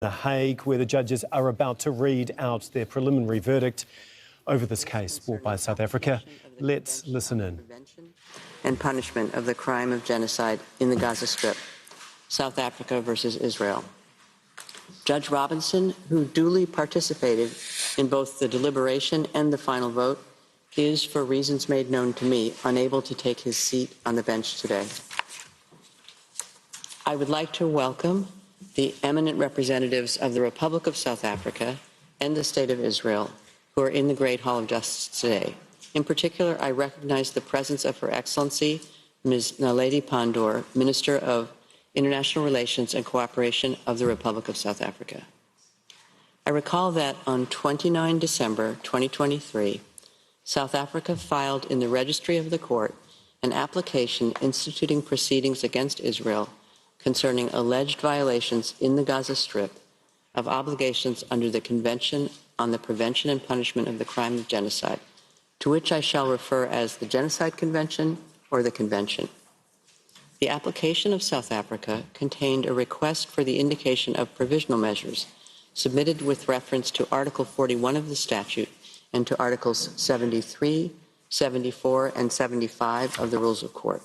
The Hague, where the judges are about to read out their preliminary verdict over this case brought by South Africa. Let's listen in. And punishment of the crime of genocide in the Gaza Strip, South Africa versus Israel. Judge Robinson, who duly participated in both the deliberation and the final vote, is, for reasons made known to me, unable to take his seat on the bench today. I would like to welcome the eminent representatives of the Republic of South Africa and the State of Israel who are in the Great Hall of Justice today. In particular, I recognize the presence of Her Excellency, Ms. Naledi Pandor, Minister of International Relations and Cooperation of the Republic of South Africa. I recall that on 29 December 2023, South Africa filed in the Registry of the Court an application instituting proceedings against Israel concerning alleged violations in the Gaza Strip of obligations under the Convention on the Prevention and Punishment of the Crime of Genocide, to which I shall refer as the Genocide Convention or the Convention. The application of South Africa contained a request for the indication of provisional measures submitted with reference to Article 41 of the statute and to Articles 73, 74, and 75 of the Rules of Court.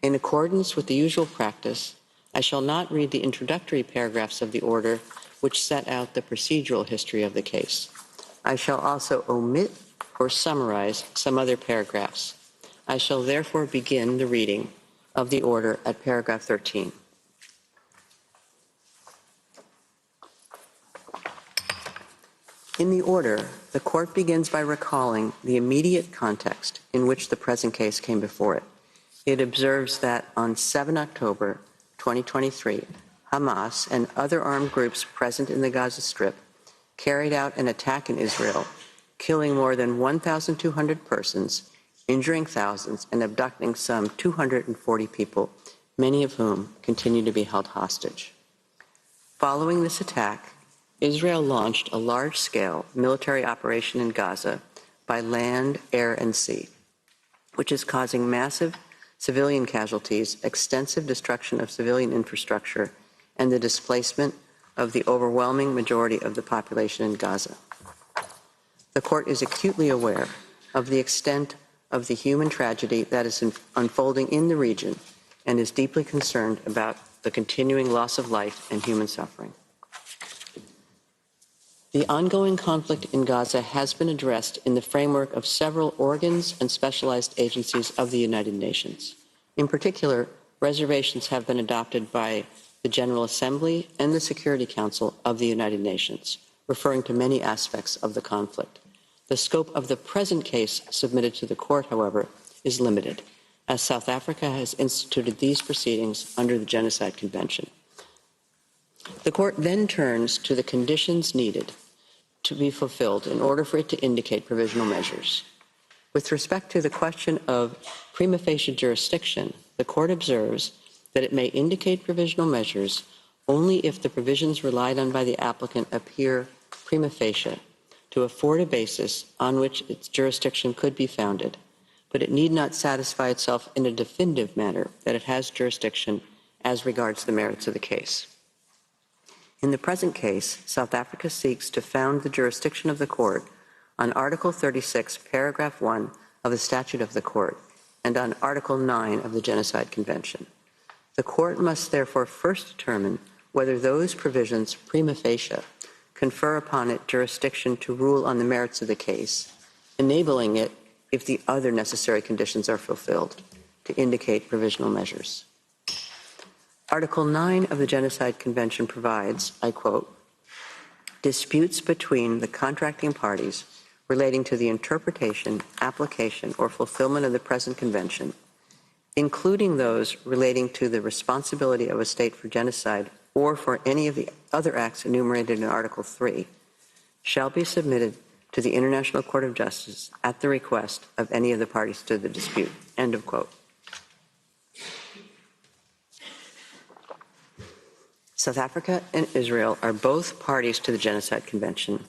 In accordance with the usual practice, I shall not read the introductory paragraphs of the order which set out the procedural history of the case. I shall also omit or summarize some other paragraphs. I shall therefore begin the reading of the order at paragraph 13. In the order, the court begins by recalling the immediate context in which the present case came before it. It observes that on 7 October 2023, Hamas and other armed groups present in the Gaza Strip carried out an attack in Israel, killing more than 1,200 persons, injuring thousands, and abducting some 240 people, many of whom continue to be held hostage. Following this attack, Israel launched a large-scale military operation in Gaza by land, air, and sea, which is causing massive civilian casualties, extensive destruction of civilian infrastructure, and the displacement of the overwhelming majority of the population in Gaza. The court is acutely aware of the extent of the human tragedy that is unfolding in the region and is deeply concerned about the continuing loss of life and human suffering. The ongoing conflict in Gaza has been addressed in the framework of several organs and specialized agencies of the United Nations. In particular, reservations have been adopted by the General Assembly and the Security Council of the United Nations, referring to many aspects of the conflict. The scope of the present case submitted to the court, however, is limited, as South Africa has instituted these proceedings under the Genocide Convention. The court then turns to the conditions needed to be fulfilled in order for it to indicate provisional measures. With respect to the question of prima facie jurisdiction, the court observes that it may indicate provisional measures only if the provisions relied on by the applicant appear prima facie to afford a basis on which its jurisdiction could be founded, but it need not satisfy itself in a definitive manner that it has jurisdiction as regards the merits of the case. In the present case, South Africa seeks to found the jurisdiction of the court on Article 36, Paragraph 1 of the Statute of the Court and on Article 9 of the Genocide Convention. The court must therefore first determine whether those provisions prima facie confer upon it jurisdiction to rule on the merits of the case, enabling it, if the other necessary conditions are fulfilled, to indicate provisional measures. Article 9 of the Genocide Convention provides, I quote, disputes between the contracting parties relating to the interpretation, application, or fulfillment of the present convention, including those relating to the responsibility of a state for genocide or for any of the other acts enumerated in Article 3, shall be submitted to the International Court of Justice at the request of any of the parties to the dispute. End of quote. South Africa and Israel are both parties to the Genocide Convention,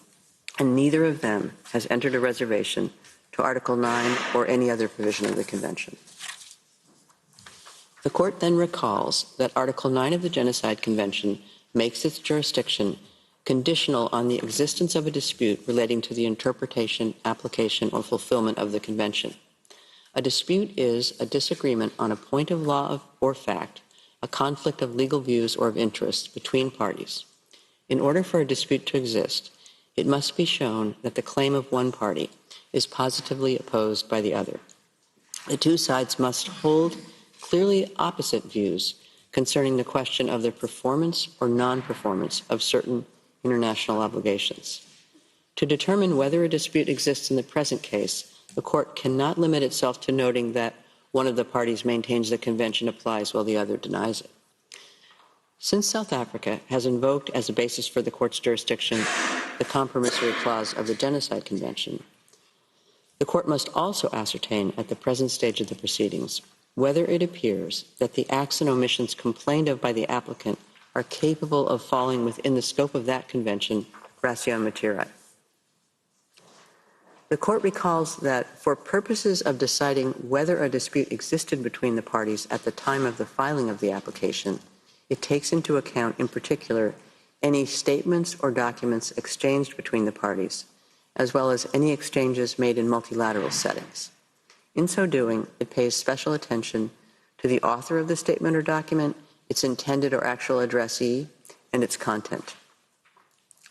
and neither of them has entered a reservation to Article 9 or any other provision of the Convention. The court then recalls that Article 9 of the Genocide Convention makes its jurisdiction conditional on the existence of a dispute relating to the interpretation, application, or fulfillment of the Convention. A dispute is a disagreement on a point of law or fact, a conflict of legal views or of interests between parties. In order for a dispute to exist, it must be shown that the claim of one party is positively opposed by the other. The two sides must hold clearly opposite views concerning the question of the performance or non-performance of certain international obligations. To determine whether a dispute exists in the present case, the court cannot limit itself to noting that one of the parties maintains the convention applies while the other denies it. Since South Africa has invoked as a basis for the court's jurisdiction the compromissory clause of the Genocide Convention, the court must also ascertain at the present stage of the proceedings whether it appears that the acts and omissions complained of by the applicant are capable of falling within the scope of that convention, ratio materiae. The court recalls that for purposes of deciding whether a dispute existed between the parties at the time of the filing of the application, it takes into account, in particular, any statements or documents exchanged between the parties, as well as any exchanges made in multilateral settings. In so doing, it pays special attention to the author of the statement or document, its intended or actual addressee, and its content.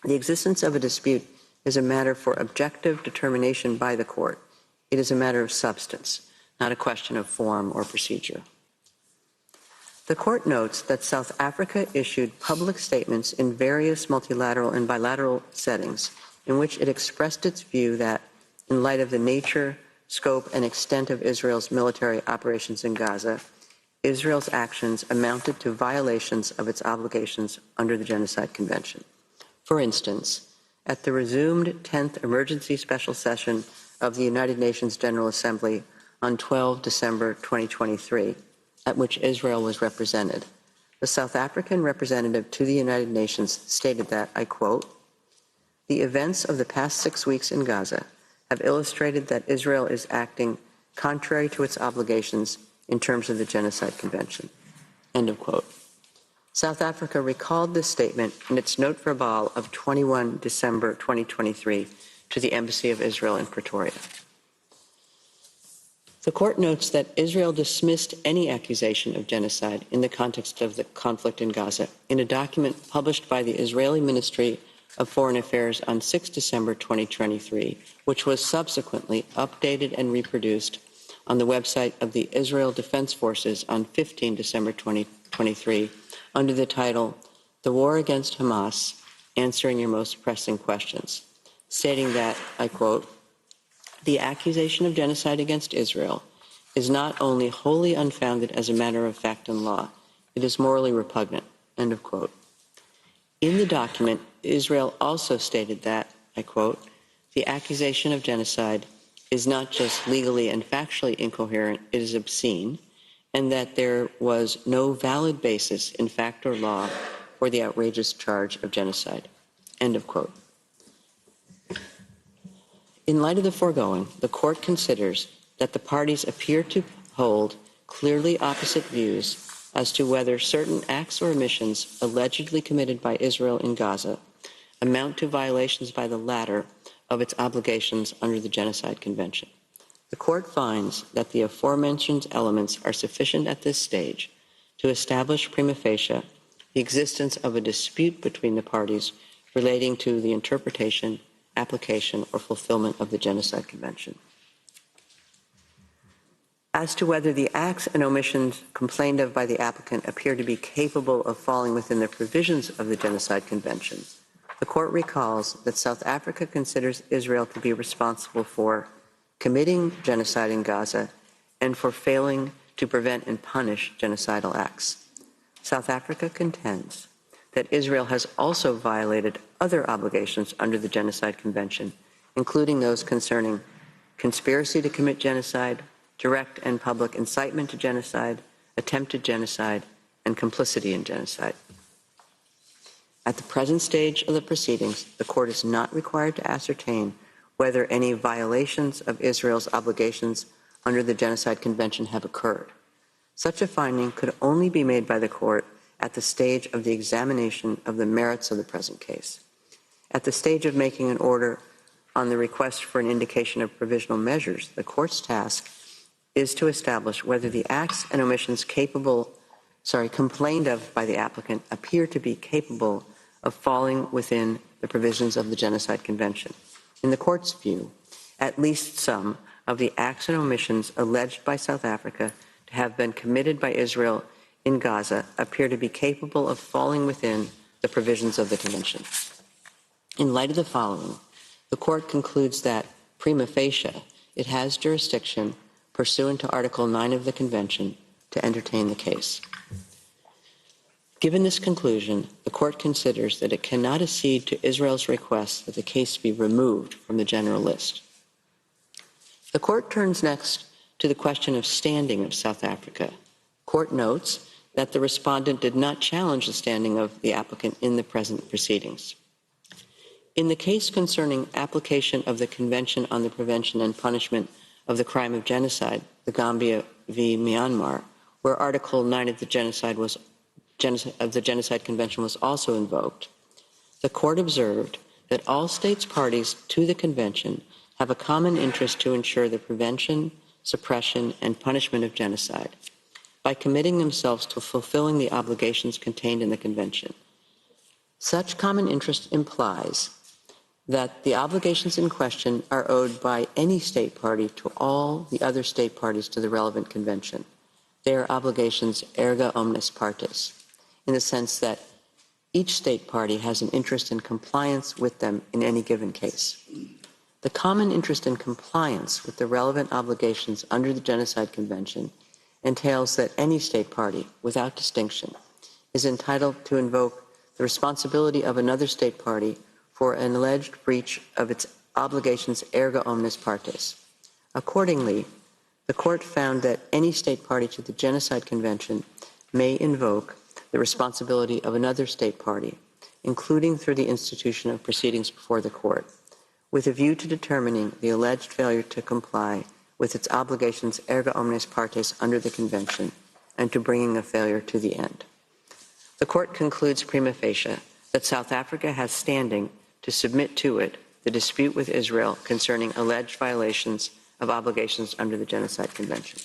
The existence of a dispute is a matter for objective determination by the court. It is a matter of substance, not a question of form or procedure. The court notes that South Africa issued public statements in various multilateral and bilateral settings in which it expressed its view that, in light of the nature, scope, and extent of Israel's military operations in Gaza, Israel's actions amounted to violations of its obligations under the Genocide Convention. For instance, at the resumed 10th Emergency Special Session of the United Nations General Assembly on 12 December 2023, at which Israel was represented, the South African representative to the United Nations stated that, I quote, "The events of the past 6 weeks in Gaza have illustrated that Israel is acting contrary to its obligations in terms of the Genocide Convention." End of quote. South Africa recalled this statement in its note verbal of 21 December 2023 to the Embassy of Israel in Pretoria. The court notes that Israel dismissed any accusation of genocide in the context of the conflict in Gaza in a document published by the Israeli Ministry of Foreign Affairs on 6 December 2023, which was subsequently updated and reproduced on the website of the Israel Defense Forces on 15 December 2023 under the title, "The War Against Hamas, Answering Your Most Pressing Questions," stating that, I quote, "The accusation of genocide against Israel is not only wholly unfounded as a matter of fact and law, it is morally repugnant," end of quote. In the document, Israel also stated that, I quote, "The accusation of genocide is not just legally and factually incoherent, it is obscene, and that there was no valid basis in fact or law for the outrageous charge of genocide," end of quote. In light of the foregoing, the court considers that the parties appear to hold clearly opposite views as to whether certain acts or omissions allegedly committed by Israel in Gaza amount to violations by the latter of its obligations under the Genocide Convention. The court finds that the aforementioned elements are sufficient at this stage to establish prima facie the existence of a dispute between the parties relating to the interpretation, application, or fulfillment of the Genocide Convention. As to whether the acts and omissions complained of by the applicant appear to be capable of falling within the provisions of the Genocide Convention, the court recalls that South Africa considers Israel to be responsible for committing genocide in Gaza and for failing to prevent and punish genocidal acts. South Africa contends that Israel has also violated other obligations under the Genocide Convention, including those concerning conspiracy to commit genocide, direct and public incitement to genocide, attempted genocide, and complicity in genocide. At the present stage of the proceedings, the court is not required to ascertain whether any violations of Israel's obligations under the Genocide Convention have occurred. Such a finding could only be made by the court at the stage of the examination of the merits of the present case. At the stage of making an order on the request for an indication of provisional measures, the court's task is to establish whether the acts and omissions complained of by the applicant appear to be capable of falling within the provisions of the Genocide Convention. In the court's view, at least some of the acts and omissions alleged by South Africa to have been committed by Israel in Gaza appear to be capable of falling within the provisions of the Convention. In light of the following, the court concludes that, prima facie, it has jurisdiction pursuant to Article 9 of the Convention to entertain the case. Given this conclusion, the court considers that it cannot accede to Israel's request that the case be removed from the general list. The court turns next to the question of standing of South Africa. Court notes that the respondent did not challenge the standing of the applicant in the present proceedings. In the case concerning application of the Convention on the Prevention and Punishment of the Crime of Genocide, the Gambia v. Myanmar, where Article 9 of the Genocide Convention was also invoked, the court observed that all states parties to the convention have a common interest to ensure the prevention, suppression, and punishment of genocide by committing themselves to fulfilling the obligations contained in the convention. Such common interest implies that the obligations in question are owed by any state party to all the other state parties to the relevant convention. They are obligations erga omnes partes, in the sense that each state party has an interest in compliance with them in any given case. The common interest in compliance with the relevant obligations under the Genocide Convention entails that any state party, without distinction, is entitled to invoke the responsibility of another state party for an alleged breach of its obligations erga omnes partes. Accordingly, the court found that any state party to the Genocide Convention may invoke the responsibility of another state party, including through the institution of proceedings before the court, with a view to determining the alleged failure to comply with its obligations erga omnes partes under the convention and to bringing a failure to the end. The court concludes prima facie that South Africa has standing to submit to it the dispute with Israel concerning alleged violations of obligations under the Genocide Convention.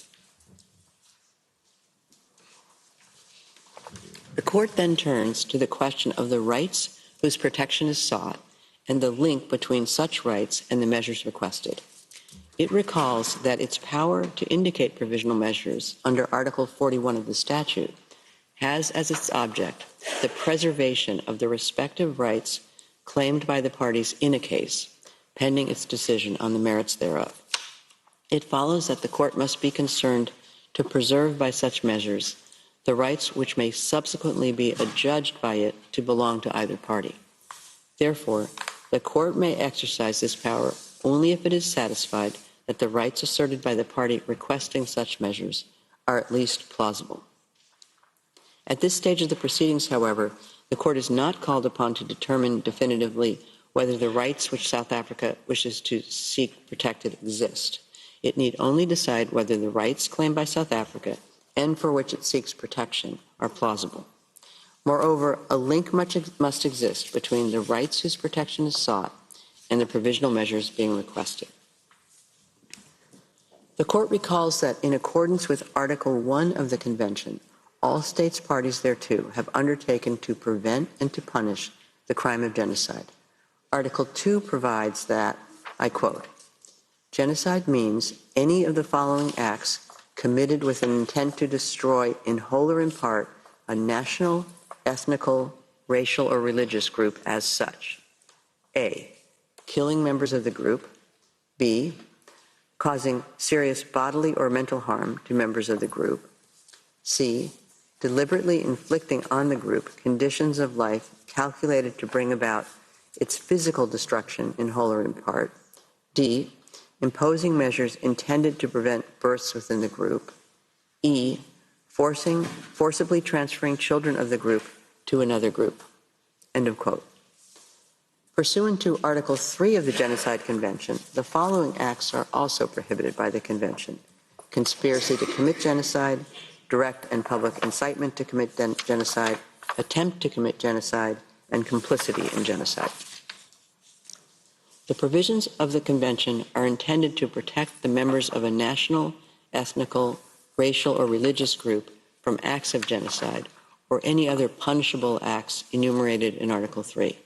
The court then turns to the question of the rights whose protection is sought and the link between such rights and the measures requested. It recalls that its power to indicate provisional measures under Article 41 of the statute has as its object the preservation of the respective rights claimed by the parties in a case, pending its decision on the merits thereof. It follows that the court must be concerned to preserve by such measures the rights which may subsequently be adjudged by it to belong to either party. Therefore, the court may exercise this power only if it is satisfied that the rights asserted by the party requesting such measures are at least plausible. At this stage of the proceedings, however, the court is not called upon to determine definitively whether the rights which South Africa wishes to seek protected exist. It need only decide whether the rights claimed by South Africa and for which it seeks protection are plausible. Moreover, a link must exist between the rights whose protection is sought and the provisional measures being requested. The court recalls that in accordance with Article 1 of the Convention, all states parties thereto have undertaken to prevent and to punish the crime of genocide. Article 2 provides that, I quote, "Genocide means any of the following acts committed with an intent to destroy in whole or in part a national, ethnical, racial, or religious group as such. A, killing members of the group. B, causing serious bodily or mental harm to members of the group. C, deliberately inflicting on the group conditions of life calculated to bring about its physical destruction in whole or in part. D, imposing measures intended to prevent births within the group. E, forcibly transferring children of the group to another group." End of quote. Pursuant to Article 3 of the Genocide Convention, the following acts are also prohibited by the Convention: conspiracy to commit genocide, direct and public incitement to commit genocide, attempt to commit genocide, and complicity in genocide. The provisions of the Convention are intended to protect the members of a national, ethnical, racial, or religious group from acts of genocide or any other punishable acts enumerated in Article 3.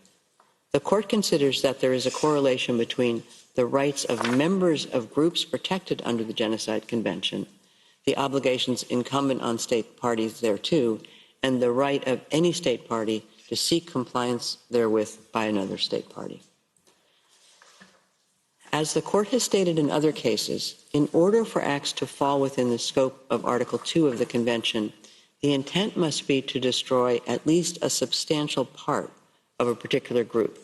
The Court considers that there is a correlation between the rights of members of groups protected under the Genocide Convention, the obligations incumbent on state parties thereto, and the right of any state party to seek compliance therewith by another state party. As the Court has stated in other cases, in order for acts to fall within the scope of Article 2 of the Convention, the intent must be to destroy at least a substantial part of a particular group.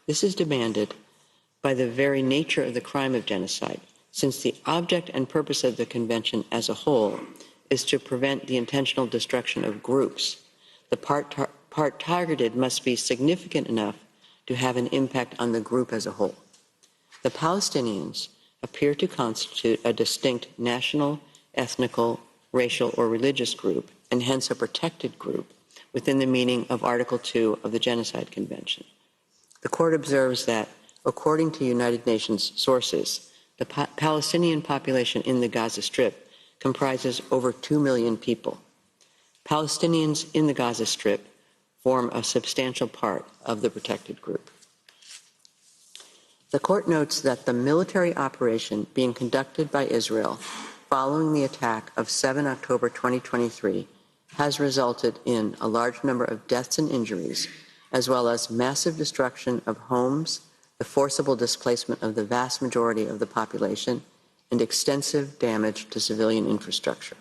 This is demanded by the very nature of the crime of genocide, since the object and purpose of the Convention as a whole is to prevent the intentional destruction of groups. The part targeted must be significant enough to have an impact on the group as a whole. The Palestinians appear to constitute a distinct national, ethnical, racial, or religious group, and hence a protected group within the meaning of Article 2 of the Genocide Convention. The Court observes that, according to United Nations sources, the Palestinian population in the Gaza Strip comprises over 2 million people. Palestinians in the Gaza Strip form a substantial part of the protected group. The Court notes that the military operation being conducted by Israel following the attack of 7 October 2023 has resulted in a large number of deaths and injuries, as well as massive destruction of homes, the forcible displacement of the vast majority of the population, and extensive damage to civilian infrastructure.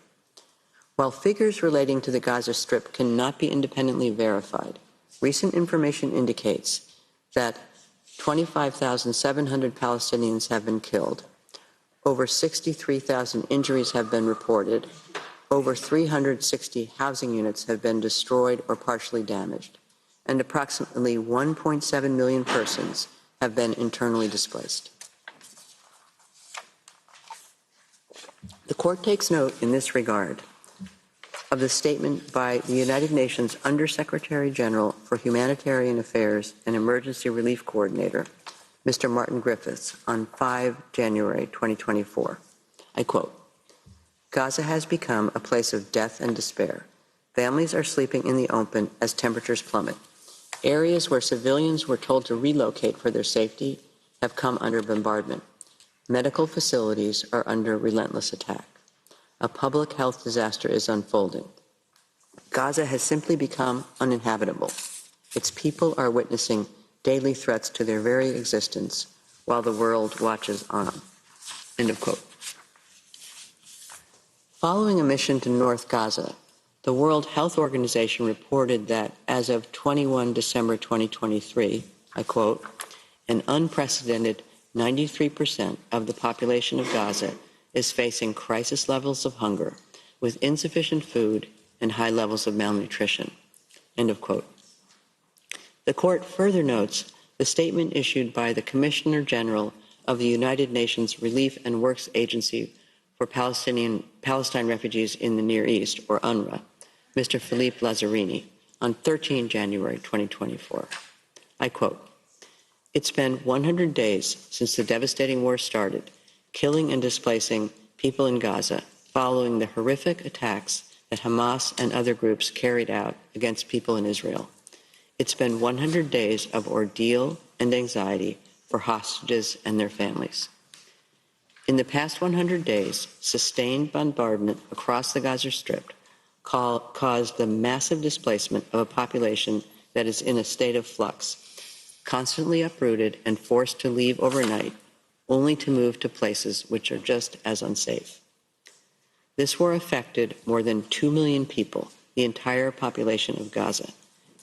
While figures relating to the Gaza Strip cannot be independently verified, recent information indicates that 25,700 Palestinians have been killed, over 63,000 injuries have been reported, over 360 housing units have been destroyed or partially damaged, and approximately 1.7 million persons have been internally displaced. The Court takes note in this regard of the statement by the United Nations Under-Secretary General for Humanitarian Affairs and Emergency Relief Coordinator, Mr. Martin Griffiths, on 5 January 2024. I quote, "Gaza has become a place of death and despair. Families are sleeping in the open as temperatures plummet. Areas where civilians were told to relocate for their safety have come under bombardment. Medical facilities are under relentless attack. A public health disaster is unfolding. Gaza has simply become uninhabitable. Its people are witnessing daily threats to their very existence while the world watches on." End of quote. Following a mission to North Gaza, the World Health Organization reported that as of 21 December 2023, I quote, "An unprecedented 93% of the population of Gaza is facing crisis levels of hunger with insufficient food and high levels of malnutrition." End of quote. The Court further notes the statement issued by the Commissioner General of the United Nations Relief and Works Agency for Palestine Refugees in the Near East, or UNRWA, Mr. Philippe Lazzarini, on 13 January 2024. I quote, "It's been 100 days since the devastating war started, killing and displacing people in Gaza following the horrific attacks that Hamas and other groups carried out against people in Israel. It's been 100 days of ordeal and anxiety for hostages and their families. In the past 100 days, sustained bombardment across the Gaza Strip caused the massive displacement of a population that is in a state of flux, constantly uprooted and forced to leave overnight, only to move to places which are just as unsafe. This war affected more than 2 million people, the entire population of Gaza.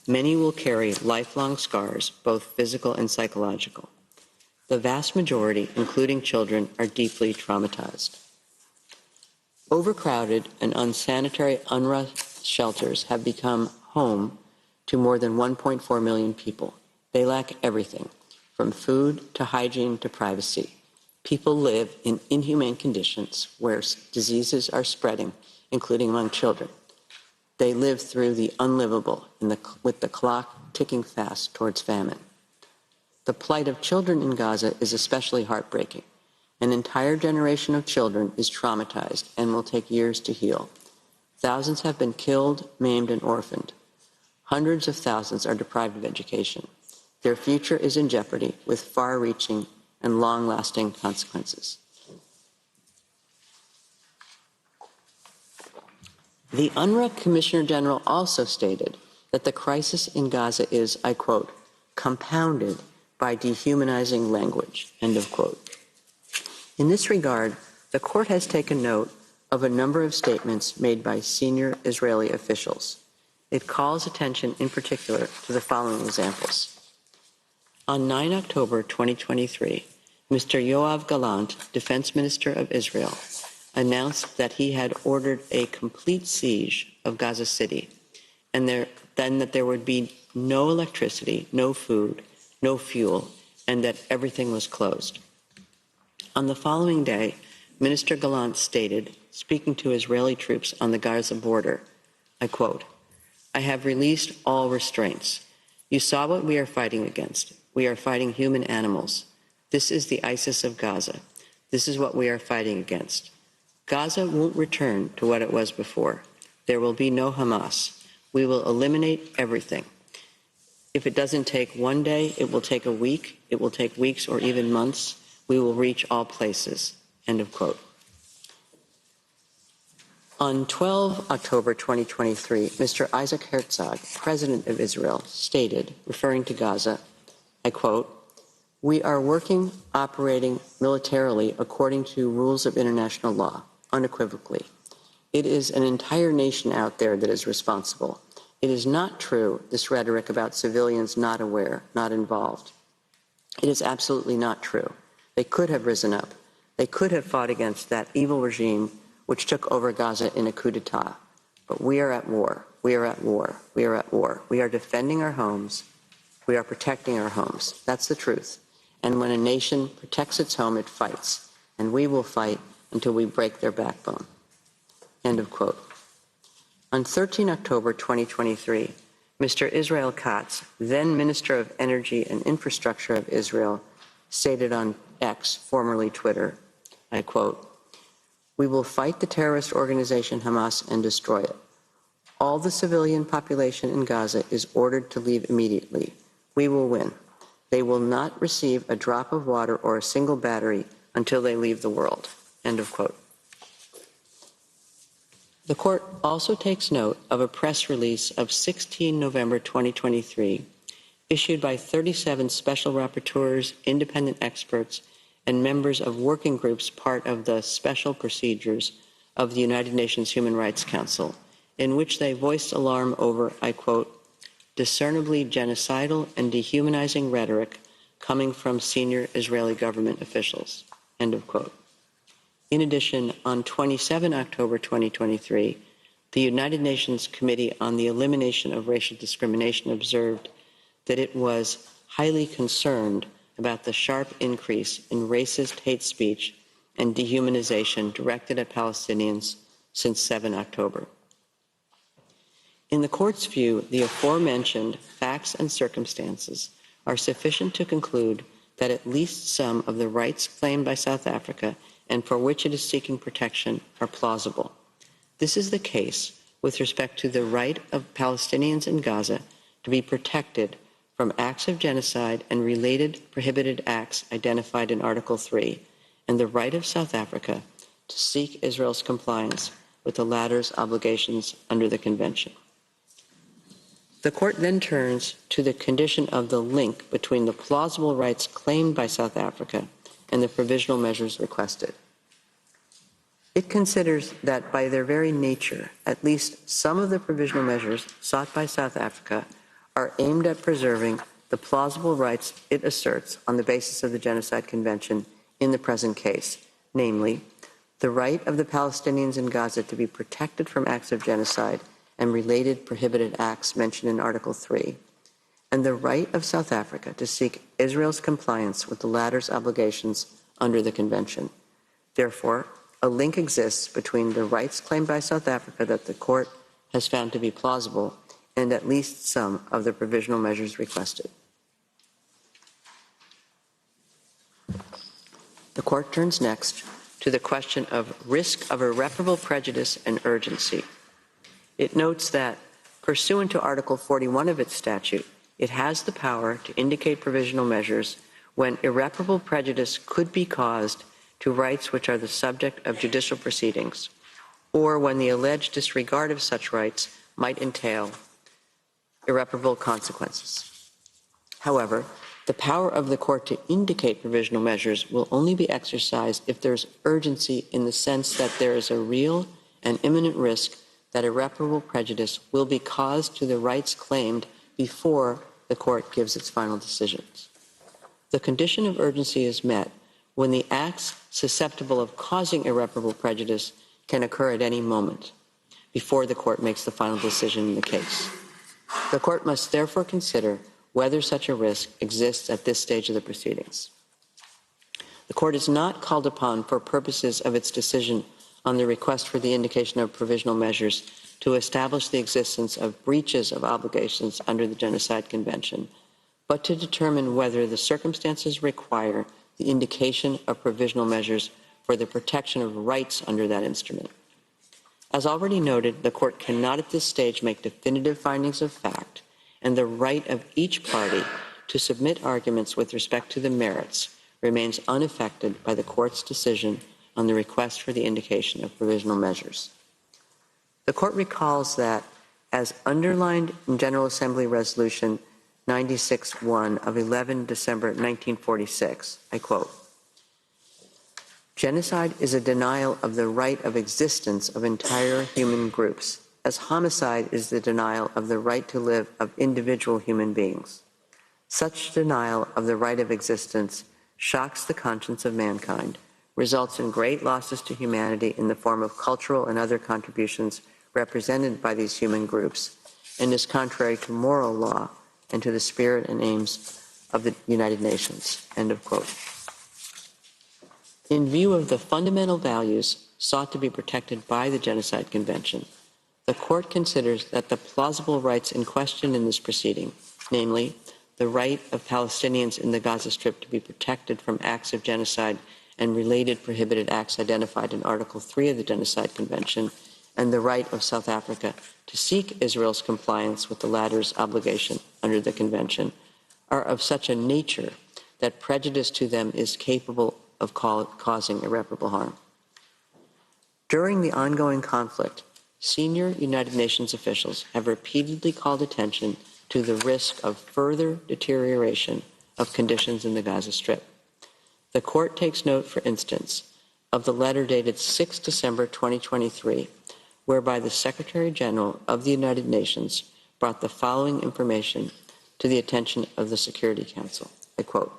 Many will carry lifelong scars, both physical and psychological. The vast majority, including children, are deeply traumatized. Overcrowded and unsanitary UNRWA shelters have become home to more than 1.4 million people. They lack everything, from food to hygiene to privacy. People live in inhumane conditions where diseases are spreading, including among children. They live through the unlivable with the clock ticking fast towards famine. The plight of children in Gaza is especially heartbreaking. An entire generation of children is traumatized and will take years to heal. Thousands have been killed, maimed, and orphaned. Hundreds of thousands are deprived of education. Their future is in jeopardy with far-reaching and long-lasting consequences. The UNRWA Commissioner General also stated that the crisis in Gaza is, I quote, compounded by dehumanizing language, end of quote. In this regard, the court has taken note of a number of statements made by senior Israeli officials. It calls attention in particular to the following examples. On 9 October 2023, Mr. Yoav Gallant, Defense Minister of Israel, announced that he had ordered a complete siege of Gaza City, and that there would be no electricity, no food, no fuel, and that everything was closed. On the following day, Minister Gallant stated, speaking to Israeli troops on the Gaza border, I quote, "I have released all restraints. You saw what we are fighting against. We are fighting human animals. This is the ISIS of Gaza. This is what we are fighting against. Gaza won't return to what it was before. There will be no Hamas. We will eliminate everything. If it doesn't take one day, it will take a week. It will take weeks or even months. We will reach all places," end of quote. On 12 October 2023, Mr. Isaac Herzog, President of Israel, stated, referring to Gaza, I quote, "We are working, operating militarily according to rules of international law, unequivocally. It is an entire nation out there that is responsible. It is not true, this rhetoric about civilians not aware, not involved. It is absolutely not true. They could have risen up. They could have fought against that evil regime which took over Gaza in a coup d'etat. But we are at war. We are at war. We are at war. We are defending our homes. We are protecting our homes. That's the truth. And when a nation protects its home, it fights. And we will fight until we break their backbone," end of quote. On 13 October 2023, Mr. Israel Katz, then Minister of Energy and Infrastructure of Israel, stated on X, formerly Twitter, I quote, "We will fight the terrorist organization Hamas and destroy it. All the civilian population in Gaza is ordered to leave immediately. We will win. They will not receive a drop of water or a single battery until they leave the world," end of quote. The court also takes note of a press release of 16 November 2023, issued by 37 special rapporteurs, independent experts, and members of working groups part of the special procedures of the United Nations Human Rights Council, in which they voiced alarm over, I quote, "discernibly genocidal and dehumanizing rhetoric coming from senior Israeli government officials," end of quote. In addition, on 27 October 2023, the United Nations Committee on the Elimination of Racial Discrimination observed that it was highly concerned about the sharp increase in racist hate speech and dehumanization directed at Palestinians since 7 October. In the court's view, the aforementioned facts and circumstances are sufficient to conclude that at least some of the rights claimed by South Africa and for which it is seeking protection are plausible. This is the case with respect to the right of Palestinians in Gaza to be protected from acts of genocide and related prohibited acts identified in Article 3, and the right of South Africa to seek Israel's compliance with the latter's obligations under the Convention. The court then turns to the condition of the link between the plausible rights claimed by South Africa and the provisional measures requested. It considers that by their very nature, at least some of the provisional measures sought by South Africa are aimed at preserving the plausible rights it asserts on the basis of the Genocide Convention in the present case, namely, the right of the Palestinians in Gaza to be protected from acts of genocide and related prohibited acts mentioned in Article 3, and the right of South Africa to seek Israel's compliance with the latter's obligations under the Convention. Therefore, a link exists between the rights claimed by South Africa that the court has found to be plausible and at least some of the provisional measures requested. The Court turns next to the question of risk of irreparable prejudice and urgency. It notes that, pursuant to Article 41 of its statute, it has the power to indicate provisional measures when irreparable prejudice could be caused to rights which are the subject of judicial proceedings, or when the alleged disregard of such rights might entail irreparable consequences. However, the power of the Court to indicate provisional measures will only be exercised if there is urgency in the sense that there is a real and imminent risk that irreparable prejudice will be caused to the rights claimed before the Court gives its final decisions. The condition of urgency is met when the acts susceptible of causing irreparable prejudice can occur at any moment before the Court makes the final decision in the case. The Court must therefore consider whether such a risk exists at this stage of the proceedings. The Court is not called upon for purposes of its decision on the request for the indication of provisional measures to establish the existence of breaches of obligations under the Genocide Convention, but to determine whether the circumstances require the indication of provisional measures for the protection of rights under that instrument. As already noted, the Court cannot at this stage make definitive findings of fact, and the right of each party to submit arguments with respect to the merits remains unaffected by the Court's decision on the request for the indication of provisional measures. The Court recalls that, as underlined in General Assembly Resolution 96-1 of 11 December 1946, I quote, "Genocide is a denial of the right of existence of entire human groups, as homicide is the denial of the right to live of individual human beings. Such denial of the right of existence shocks the conscience of mankind, results in great losses to humanity in the form of cultural and other contributions represented by these human groups, and is contrary to moral law and to the spirit and aims of the United Nations." End of quote. In view of the fundamental values sought to be protected by the Genocide Convention, the Court considers that the plausible rights in question in this proceeding, namely, the right of Palestinians in the Gaza Strip to be protected from acts of genocide and related prohibited acts identified in Article 3 of the Genocide Convention, and the right of South Africa to seek Israel's compliance with the latter's obligation under the Convention, are of such a nature that prejudice to them is capable of causing irreparable harm. During the ongoing conflict, senior United Nations officials have repeatedly called attention to the risk of further deterioration of conditions in the Gaza Strip. The Court takes note, for instance, of the letter dated 6 December 2023, whereby the Secretary General of the United Nations brought the following information to the attention of the Security Council. I quote,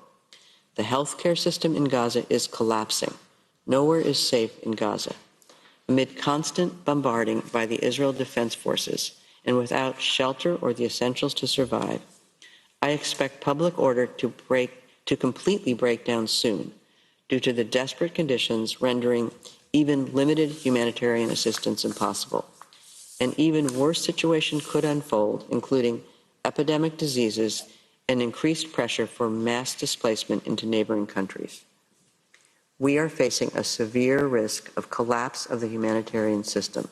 "The healthcare system in Gaza is collapsing. Nowhere is safe in Gaza. Amid constant bombarding by the Israel Defense Forces and without shelter or the essentials to survive, I expect public order to completely break down soon due to the desperate conditions rendering even limited humanitarian assistance impossible. An even worse situation could unfold, including epidemic diseases and increased pressure for mass displacement into neighboring countries. We are facing a severe risk of collapse of the humanitarian system.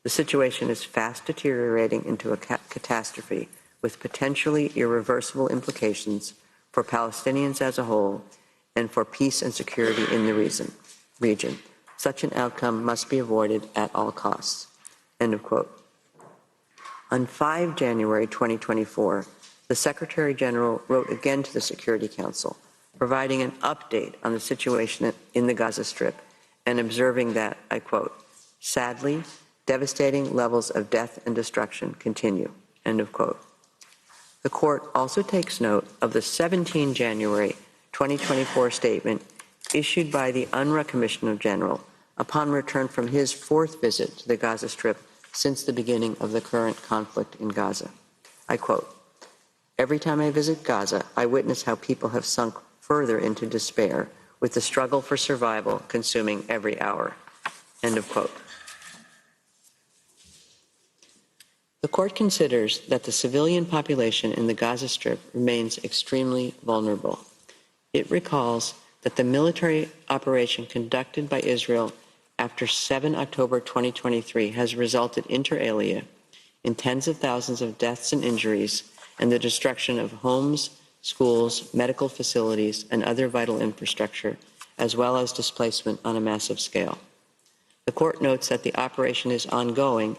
The situation is fast deteriorating into a catastrophe with potentially irreversible implications for Palestinians as a whole and for peace and security in the region. Such an outcome must be avoided at all costs." End of quote. On 5 January 2024, the Secretary General wrote again to the Security Council, providing an update on the situation in the Gaza Strip and observing that, I quote, "Sadly, devastating levels of death and destruction continue." End of quote. The Court also takes note of the 17 January 2024 statement issued by the UNRWA Commissioner General upon return from his 4th visit to the Gaza Strip since the beginning of the current conflict in Gaza. I quote, "Every time I visit Gaza, I witness how people have sunk further into despair, with the struggle for survival consuming every hour." End of quote. The court considers that the civilian population in the Gaza Strip remains extremely vulnerable. It recalls that the military operation conducted by Israel after 7 October 2023 has resulted inter alia in tens of thousands of deaths and injuries and the destruction of homes, schools, medical facilities, and other vital infrastructure, as well as displacement on a massive scale. The court notes that the operation is ongoing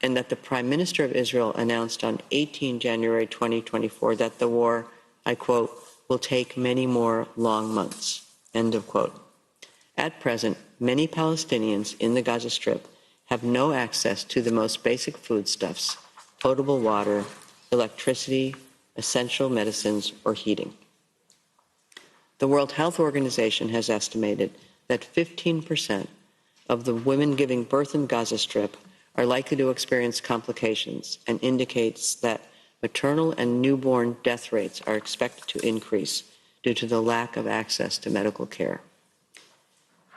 and that the Prime Minister of Israel announced on 18 January 2024 that the war, I quote, will take many more long months, end of quote. At present, many Palestinians in the Gaza Strip have no access to the most basic foodstuffs, potable water, electricity, essential medicines, or heating. The World Health Organization has estimated that 15% of the women giving birth in Gaza Strip are likely to experience complications and indicates that maternal and newborn death rates are expected to increase due to the lack of access to medical care.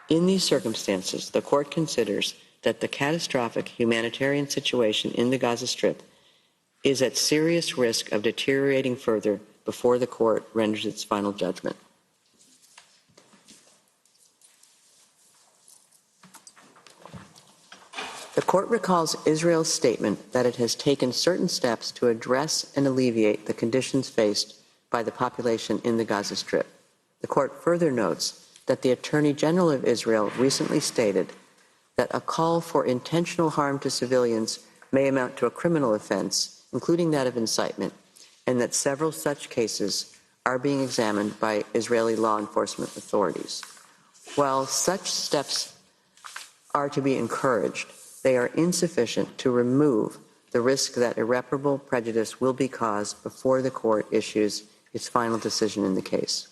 In these circumstances, the court considers that the catastrophic humanitarian situation in the Gaza Strip is at serious risk of deteriorating further before the court renders its final judgment. The court recalls Israel's statement that it has taken certain steps to address and alleviate the conditions faced by the population in the Gaza Strip. The court further notes that the Attorney General of Israel recently stated that a call for intentional harm to civilians may amount to a criminal offense, including that of incitement, and that several such cases are being examined by Israeli law enforcement authorities. While such steps are to be encouraged, they are insufficient to remove the risk that irreparable prejudice will be caused before the court issues its final decision in the case.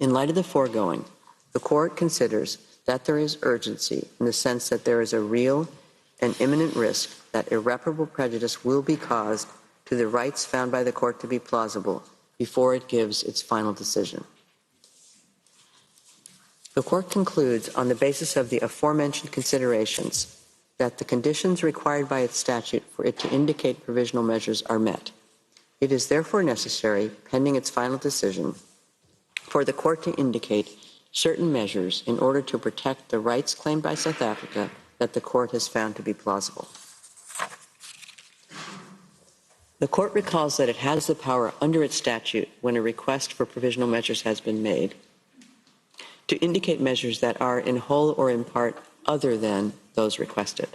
In light of the foregoing, the court considers that there is urgency in the sense that there is a real and imminent risk that irreparable prejudice will be caused to the rights found by the court to be plausible before it gives its final decision. The court concludes, on the basis of the aforementioned considerations, that the conditions required by its statute for it to indicate provisional measures are met. It is therefore necessary, pending its final decision, for the court to indicate certain measures in order to protect the rights claimed by South Africa that the court has found to be plausible. The court recalls that it has the power under its statute, when a request for provisional measures has been made, to indicate measures that are in whole or in part other than those requested.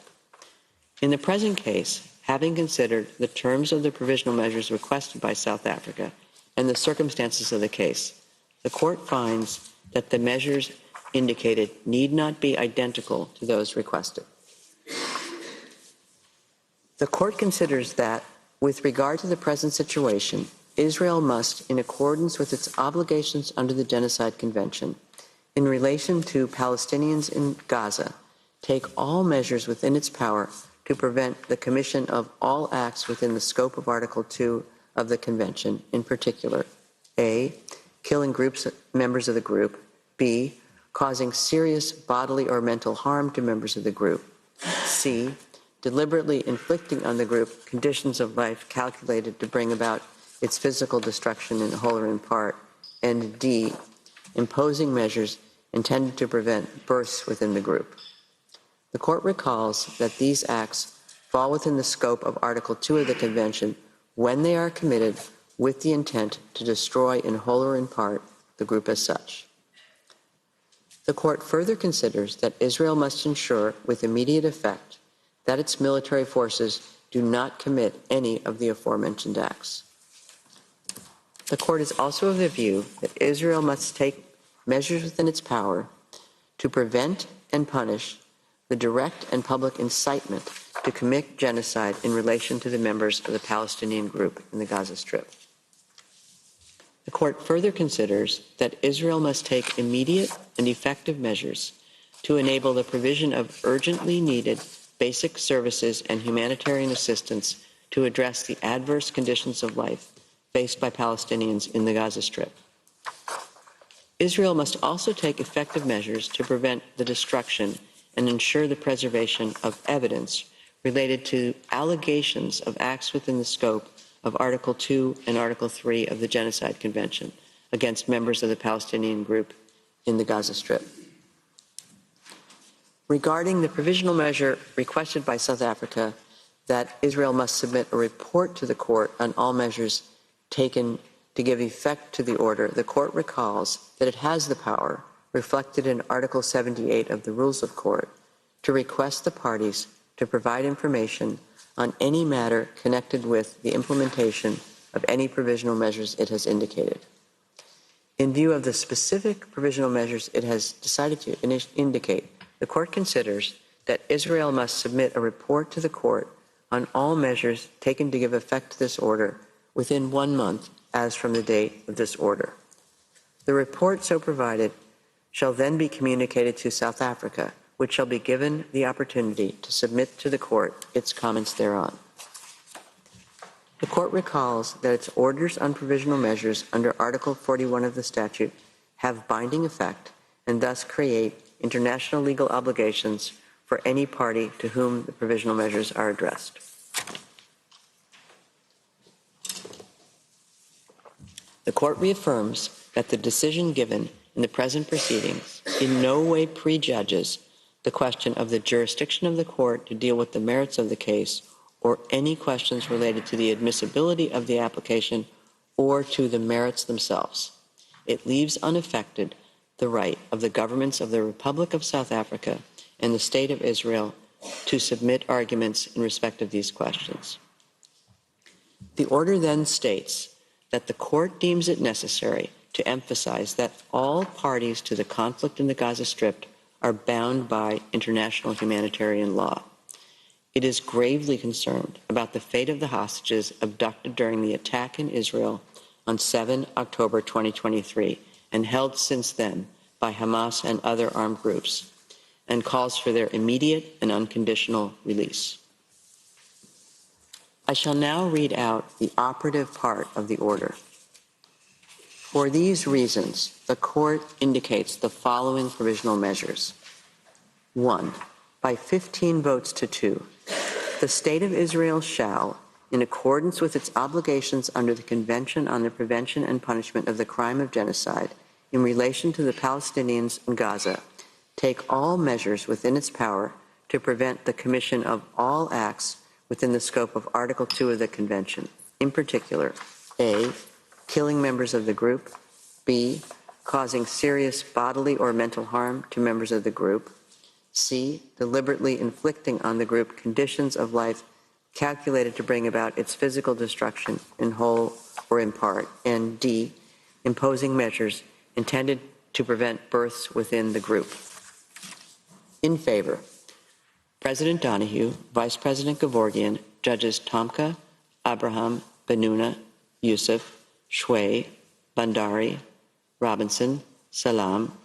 In the present case, having considered the terms of the provisional measures requested by South Africa and the circumstances of the case, the court finds that the measures indicated need not be identical to those requested. The court considers that, with regard to the present situation, Israel must, in accordance with its obligations under the Genocide Convention, in relation to Palestinians in Gaza, take all measures within its power to prevent the commission of all acts within the scope of Article 2 of the Convention, in particular, A, killing members of the group, B, causing serious bodily or mental harm to members of the group, C, deliberately inflicting on the group conditions of life calculated to bring about its physical destruction in whole or in part, and D, imposing measures intended to prevent births within the group. The court recalls that these acts fall within the scope of Article 2 of the Convention when they are committed with the intent to destroy in whole or in part the group as such. The court further considers that Israel must ensure with immediate effect that its military forces do not commit any of the aforementioned acts. The court is also of the view that Israel must take measures within its power to prevent and punish the direct and public incitement to commit genocide in relation to the members of the Palestinian group in the Gaza Strip. The court further considers that Israel must take immediate and effective measures to enable the provision of urgently needed basic services and humanitarian assistance to address the adverse conditions of life faced by Palestinians in the Gaza Strip. Israel must also take effective measures to prevent the destruction and ensure the preservation of evidence related to allegations of acts within the scope of Article 2 and Article 3 of the Genocide Convention against members of the Palestinian group in the Gaza Strip. Regarding the provisional measure requested by South Africa that Israel must submit a report to the court on all measures taken to give effect to the order, the court recalls that it has the power, reflected in Article 78 of the Rules of Court, to request the parties to provide information on any matter connected with the implementation of any provisional measures it has indicated. In view of the specific provisional measures it has decided to indicate, the court considers that Israel must submit a report to the court on all measures taken to give effect to this order within 1 month as from the date of this order. The report so provided shall then be communicated to South Africa, which shall be given the opportunity to submit to the court its comments thereon. The court recalls that its orders on provisional measures under Article 41 of the statute have binding effect and thus create international legal obligations for any party to whom the provisional measures are addressed. The court reaffirms that the decision given in the present proceedings in no way prejudges the question of the jurisdiction of the court to deal with the merits of the case or any questions related to the admissibility of the application or to the merits themselves. It leaves unaffected the right of the governments of the Republic of South Africa and the State of Israel to submit arguments in respect of these questions. The order then states that the court deems it necessary to emphasize that all parties to the conflict in the Gaza Strip are bound by international humanitarian law. It is gravely concerned about the fate of the hostages abducted during the attack in Israel on 7 October 2023 and held since then by Hamas and other armed groups, and calls for their immediate and unconditional release. I shall now read out the operative part of the order. For these reasons, the court indicates the following provisional measures. 1. By 15 votes to 2, the State of Israel shall, in accordance with its obligations under the Convention on the Prevention and Punishment of the Crime of Genocide in relation to the Palestinians in Gaza, take all measures within its power to prevent the commission of all acts within the scope of Article 2 of the Convention, in particular, A, killing members of the group, B, causing serious bodily or mental harm to members of the group, C, deliberately inflicting on the group conditions of life calculated to bring about its physical destruction in whole or in part, and D, imposing measures intended to prevent births within the group. In favor, President Donahue, Vice President Gevorgian, Judges Tomka, Abraham, Benuna, Yusuf, Shway, Bandari, Robinson, Salam,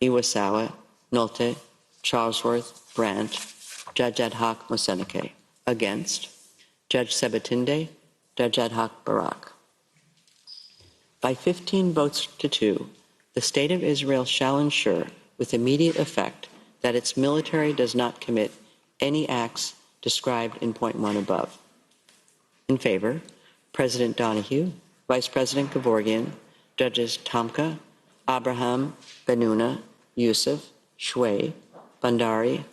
Iwasawa, Nolte, Charlesworth, Brandt, Judge Ad hoc Moseneke. Against, Judge Sebatinde, Judge Ad hoc Barak. By 15 votes to 2, the State of Israel shall ensure with immediate effect that its military does not commit any acts described in point 1 above. In favor, President Donahue, Vice President Gevorgian, Judges Tomka, Abraham, Benuna, Yusuf, Shway, Bandari,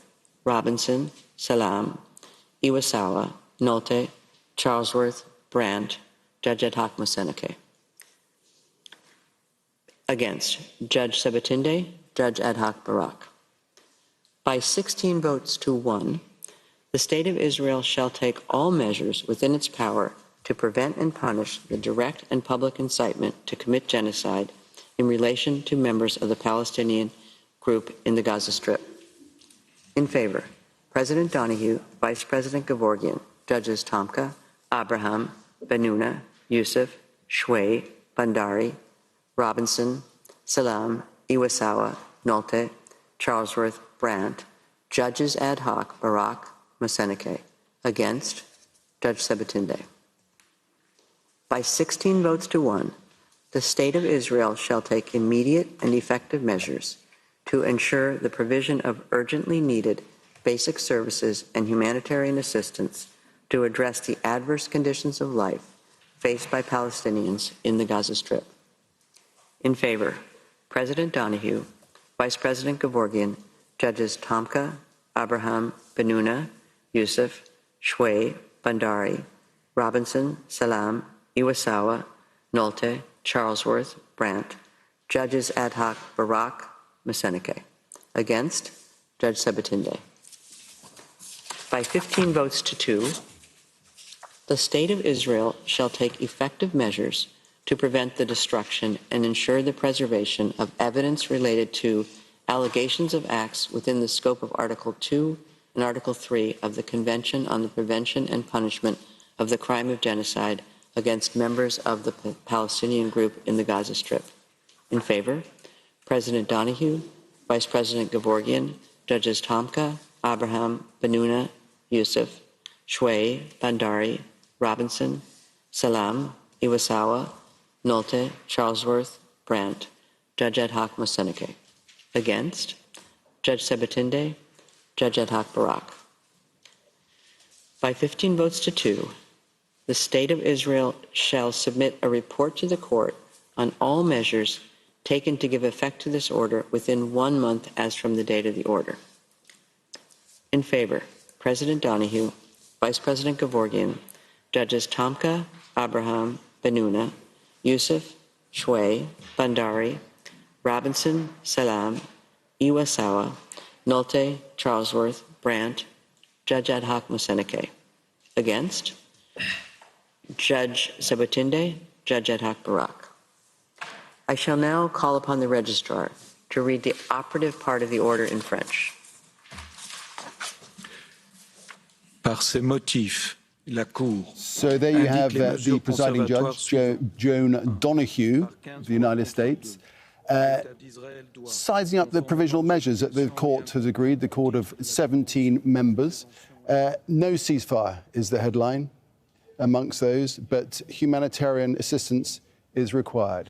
Robinson, Salam, Iwasawa, Nolte, Charlesworth, Brandt, Judge Ad hoc Moseneke. Against, Judge Sebatinde, Judge Ad hoc Barak. By 16 votes to 1, the State of Israel shall take all measures within its power to prevent and punish the direct and public incitement to commit genocide in relation to members of the Palestinian group in the Gaza Strip. In favor, President Donahue, Vice President Gevorgian, Judges Tomka, Abraham, Benuna, Yusuf, Shway, Bandari, Robinson, Salam, Iwasawa, Nolte, Charlesworth, Brandt, Judges Ad hoc Barak, Moseneke. Against, Judge Sebatinde. By 16 votes to 1, the State of Israel shall take immediate and effective measures to ensure the provision of urgently needed basic services and humanitarian assistance to address the adverse conditions of life faced by Palestinians in the Gaza Strip. In favor, President Donahue, Vice President Gevorgian, Judges Tomka, Abraham, Benuna, Youssef, Shway, Bandari, Robinson, Salam, Iwasawa, Nolte, Charlesworth, Brandt, Judges Ad hoc Barak, Moseneke. Against, Judge Sabatinde. By 15 votes to 2, the State of Israel shall take effective measures to prevent the destruction and ensure the preservation of evidence related to allegations of acts within the scope of Article 2 and Article 3 of the Convention on the Prevention and Punishment of the Crime of Genocide against members of the Palestinian group in the Gaza Strip. In favor, President Donahue, Vice President Gevorgian, Judges Tomka, Abraham, Benuna, Youssef, Shway, Bandari, Robinson, Salam, Iwasawa, Nolte, Charlesworth, Brandt, Judge Ad hoc Moseneke. Against, Judge Sabatinde, Judge Ad hoc Barak. By 15 votes to 2, the State of Israel shall submit a report to the court on all measures taken to give effect to this order within 1 month as from the date of the order. In favor, President Donahue, Vice President Gevorgian, Judges Tomka, Abraham, Benuna, Youssef, Shway, Bandari, Robinson, Salam, Iwasawa, Nolte, Charlesworth, Brandt, Judge Ad hoc Moseneke. Against, Judge Sabatinde, Judge Ad hoc Barak. I shall now call upon the registrar to read the operative part of the order in French. Par ces motifs, la Cour. So there you have the presiding judge, Joan Donoghue of the United States, sizing up the provisional measures that the court has agreed, the court of 17 members. No ceasefire is the headline amongst those, but humanitarian assistance is required.